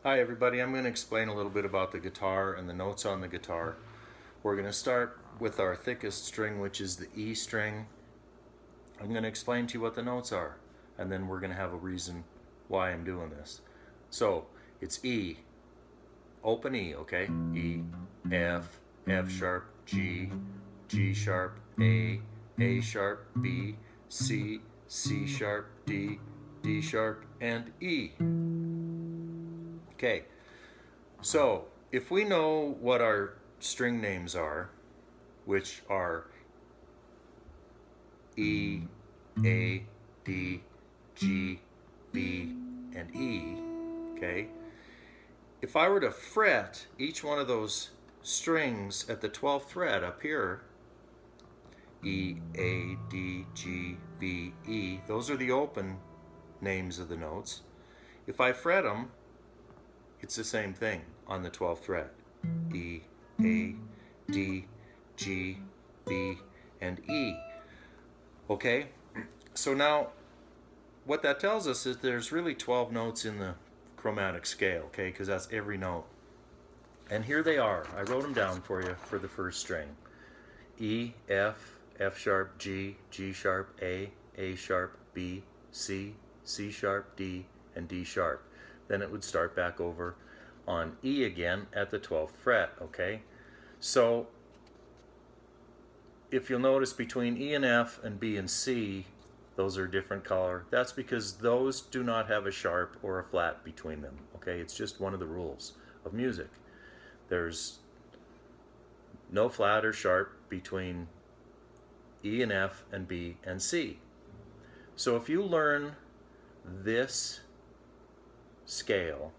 Hi everybody, I'm going to explain a little bit about the guitar and the notes on the guitar. We're going to start with our thickest string, which is the E string. I'm going to explain to you what the notes are, and then we're going to have a reason why I'm doing this. So, it's E, open E, okay? E, F, F sharp, G, G sharp, A sharp, B, C, C sharp, D, D sharp, and E. Okay, so if we know what our string names are, which are E, A, D, G, B, and E, okay, if I were to fret each one of those strings at the 12th fret up here, E, A, D, G, B, E, those are the open names of the notes. If I fret them, it's the same thing on the 12th fret. E, A, D, G, B, and E. Okay? So now, what that tells us is there's really 12 notes in the chromatic scale, okay? Because that's every note. And here they are. I wrote them down for you for the first string. E, F, F sharp, G, G sharp, A sharp, B, C, C sharp, D, and D sharp. Then it would start back over on E again at the 12th fret, okay? So if you'll notice between E and F and B and C, those are different color. That's because those do not have a sharp or a flat between them, okay? It's just one of the rules of music. There's no flat or sharp between E and F and B and C. So if you learn this scale,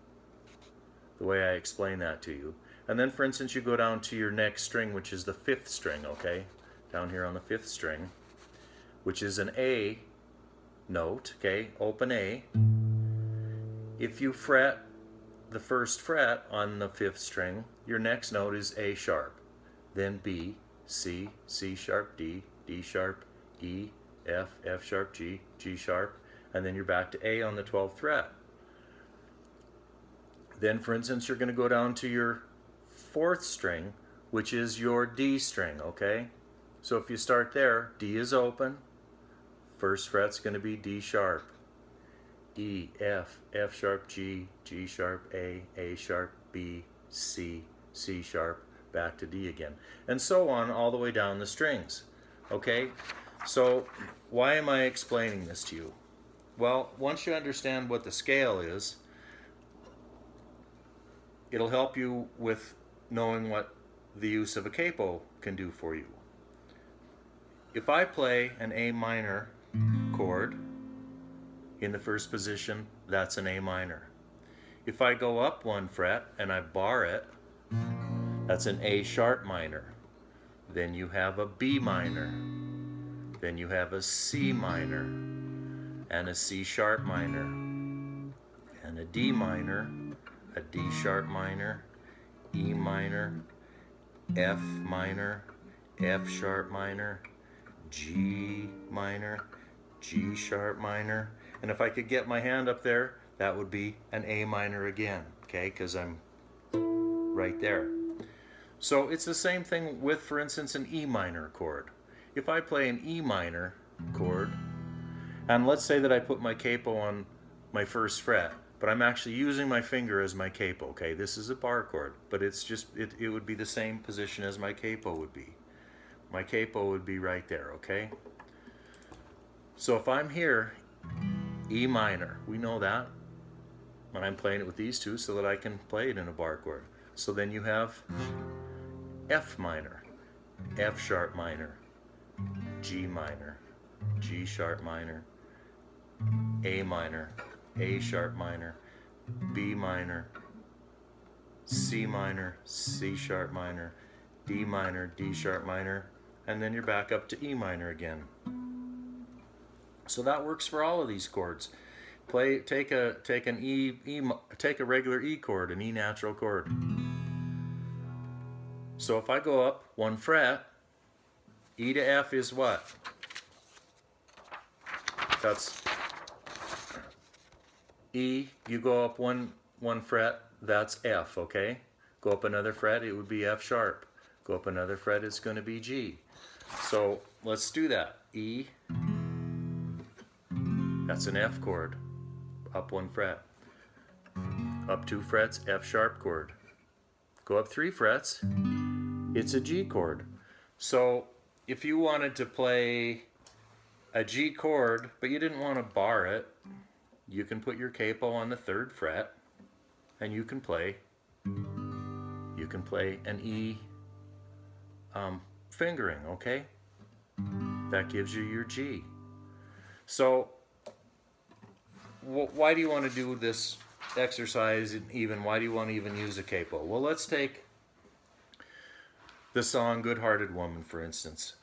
the way I explain that to you, and then for instance you go down to your next string, which is the 5th string, okay, down here on the 5th string, which is an A note, okay, open A. If you fret the 1st fret on the 5th string, your next note is A sharp, then B, C, C sharp, D, D sharp, E, F, F sharp, G, G sharp, and then you're back to A on the 12th fret. Then, for instance, you're going to go down to your 4th string, which is your D string, okay? So if you start there, D is open. 1st fret's going to be D sharp. E, F, F sharp, G, G sharp, A sharp, B, C, C sharp, back to D again. And so on all the way down the strings, okay? So why am I explaining this to you? Well, once you understand what the scale is, it'll help you with knowing what the use of a capo can do for you. If I play an A minor chord in the 1st position, that's an A minor. If I go up 1 fret and I bar it, that's an A sharp minor. Then you have a B minor. Then you have a C minor, and a C sharp minor, and a D minor, a D sharp minor, E minor, F minor, F sharp minor, G minor, G sharp minor, and if I could get my hand up there, that would be an A minor again, okay, because I'm right there. So it's the same thing with, for instance, an E minor chord. If I play an E minor chord, and let's say that I put my capo on my 1st fret, but I'm actually using my finger as my capo, okay? This is a bar chord, but it's just, it would be the same position as my capo would be. My capo would be right there, okay? So if I'm here, E minor, we know that, and I'm playing it with these two so that I can play it in a bar chord. So then you have F minor, F sharp minor, G minor, G sharp minor, A minor, A sharp minor, B minor, C minor, C sharp minor, D minor, D sharp minor, and then you're back up to E minor again. So that works for all of these chords. Take a regular E chord, an E natural chord. So if I go up 1 fret, E to F is what? That's E, you go up one fret, that's F, okay? Go up another fret, it would be F sharp. Go up another fret, it's going to be G. So let's do that. E, that's an F chord. Up one fret. Up two frets, F sharp chord. Go up three frets, it's a G chord. So if you wanted to play a G chord, but you didn't want to bar it, you can put your capo on the third fret, and you can play an E fingering, okay? That gives you your G. So why do you want to do this exercise, and even why do you want to even use a capo? Well, let's take the song Good-Hearted Woman, for instance.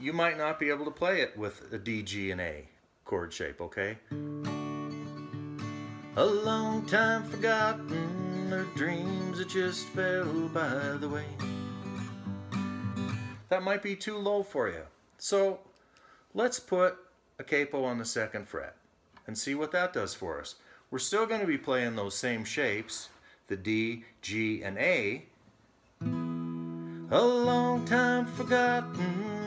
You might not be able to play it with a D, G, and A chord shape, okay? A long time forgotten, her dreams that just fell by the way. That might be too low for you. So let's put a capo on the second fret and see what that does for us. We're still going to be playing those same shapes, the D, G, and A. A long time forgotten,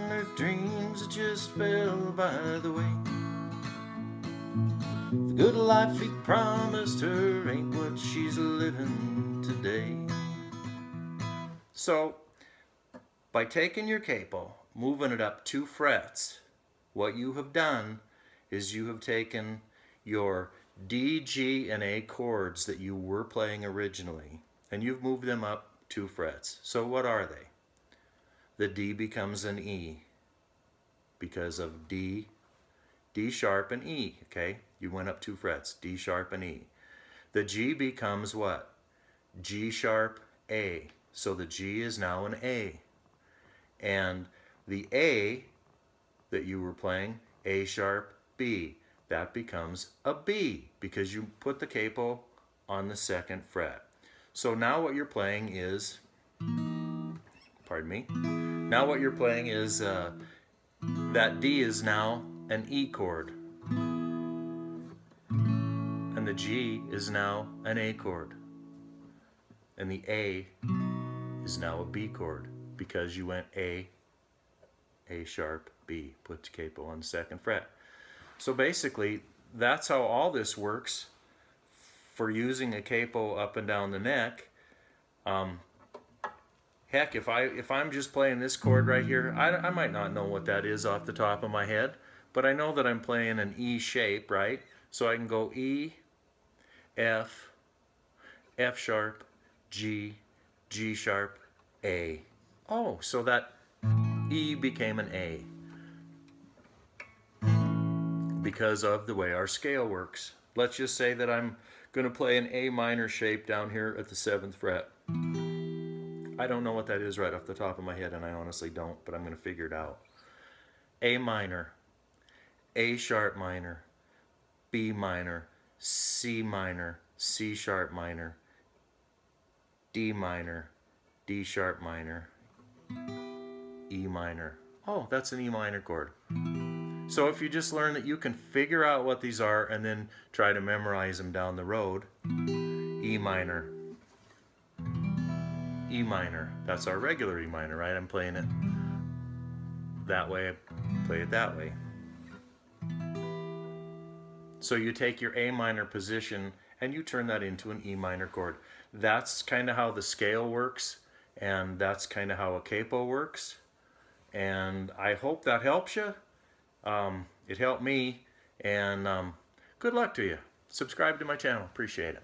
her dreams that just fell by the way. The good life he promised her ain't what she's living today. So, by taking your capo, moving it up two frets, what you have done is you have taken your D, G, and A chords that you were playing originally, and you've moved them up two frets. So what are they? The D becomes an E because of D, D sharp, and E, okay? You went up two frets, D sharp and E. The G becomes what? G sharp, A. So the G is now an A. And the A that you were playing, A sharp, B, that becomes a B because you put the capo on the second fret. So now what you're playing is, pardon me, now what you're playing is, that D is now an E chord. And the G is now an A chord. And the A is now a B chord because you went A sharp, B, put the capo on the second fret. So basically, that's how all this works for using a capo up and down the neck. Heck, if I'm just playing this chord right here, I might not know what that is off the top of my head, but I know that I'm playing an E shape, right? So I can go E, F, F sharp, G, G sharp, A. Oh, so that E became an A because of the way our scale works. Let's just say that I'm going to play an A minor shape down here at the 7th fret. I don't know what that is right off the top of my head, and I honestly don't, but I'm going to figure it out. A minor, A sharp minor, B minor, C minor, C sharp minor, D minor, D sharp minor, E minor. Oh, that's an E minor chord. So if you just learn that you can figure out what these are and then try to memorize them down the road, E minor, E minor, that's our regular E minor, right? I'm playing it that way, I play it that way. So you take your A minor position and you turn that into an E minor chord. That's kind of how the scale works, and that's kind of how a capo works. And I hope that helps you. It helped me, and good luck to you. Subscribe to my channel. Appreciate it.